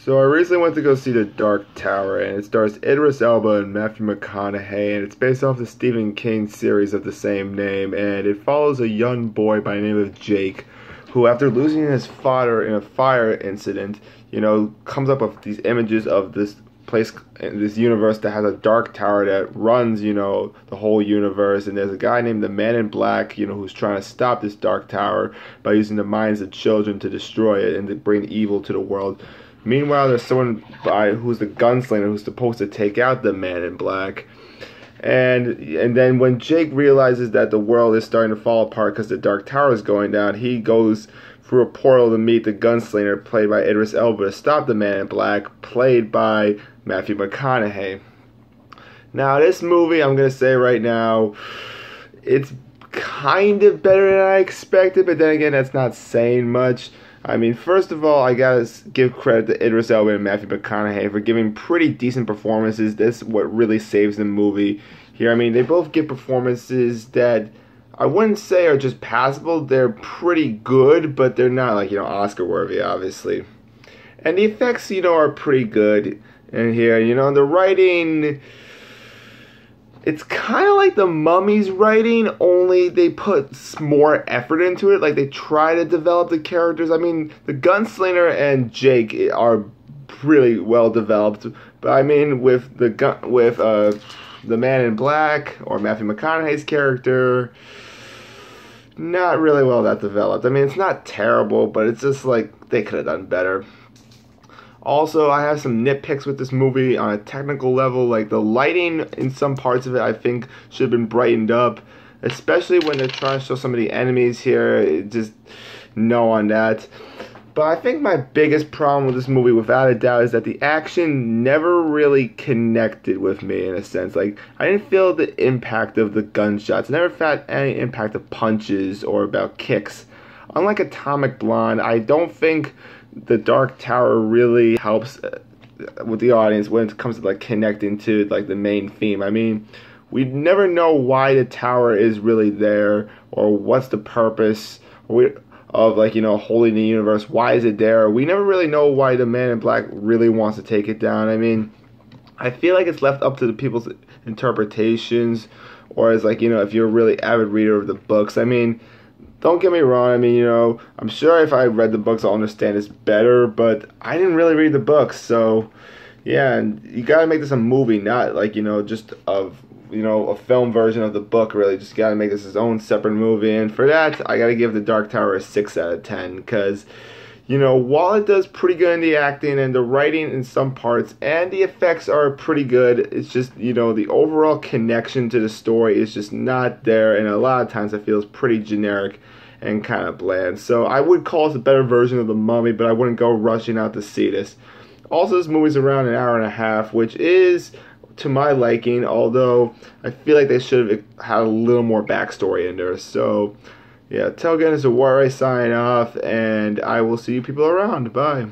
So I recently went to go see The Dark Tower, and it stars Idris Elba and Matthew McConaughey, and it's based off the Stephen King series of the same name, and it follows a young boy by the name of Jake, who, after losing his father in a fire incident, comes up with these images of this place, this universe that has a dark tower that runs, the whole universe, and there's a guy named the Man in Black, who's trying to stop this dark tower by using the minds of children to destroy it and to bring evil to the world. Meanwhile, there's someone who's the gunslinger who's supposed to take out the Man in Black. And then when Jake realizes that the world is starting to fall apart because the Dark Tower is going down, he goes through a portal to meet the gunslinger, played by Idris Elba, to stop the Man in Black, played by Matthew McConaughey. Now, this movie, I'm going to say right now, it's kind of better than I expected, but then again, that's not saying much. I mean, first of all, I gotta give credit to Idris Elba and Matthew McConaughey for giving pretty decent performances. That's what really saves the movie here. I mean, they both give performances that I wouldn't say are just passable. They're pretty good, but they're not like, Oscar worthy, obviously. And the effects, are pretty good in here. The writing, it's kind of like The Mummy's writing, only they put more effort into it. Like, they try to develop the characters. I mean, the gunslinger and Jake are really well developed, but I mean, with the Man in Black or Matthew McConaughey's character, not really well that developed. I mean, it's not terrible, but it's just like they could have done better. Also, I have some nitpicks with this movie on a technical level. Like, the lighting in some parts of it, I think, should have been brightened up. Especially when they're trying to show some of the enemies here. Just no on that. But I think my biggest problem with this movie, without a doubt, is that the action never really connected with me, in a sense. Like, I didn't feel the impact of the gunshots. I never felt any impact of punches or about kicks. Unlike Atomic Blonde, I don't think the Dark Tower really helps with the audience when it comes to like connecting to like the main theme. I mean, we never know why the tower is really there, or what's the purpose of like, holding the universe. Why is it there? We never really know why the Man in Black really wants to take it down. I mean, I feel like it's left up to the people's interpretations, or as like, if you're a really avid reader of the books. I mean, don't get me wrong, I mean, I'm sure if I read the books, I'll understand this better, but I didn't really read the books, so, yeah, and you gotta make this a movie, not like, just of, a film version of the book, really. Just gotta make this its own separate movie, and for that, I gotta give The Dark Tower a 6 out of 10, because, while it does pretty good in the acting and the writing in some parts, and the effects are pretty good, it's just, the overall connection to the story is just not there, and a lot of times I feel it's pretty generic and kind of bland. So I would call this a better version of The Mummy, but I wouldn't go rushing out to see this. Also, this movie's around an hour and a half, which is to my liking, although I feel like they should have had a little more backstory in there. So, yeah, till again, it's a Warray sign off, and I will see you people around. Bye.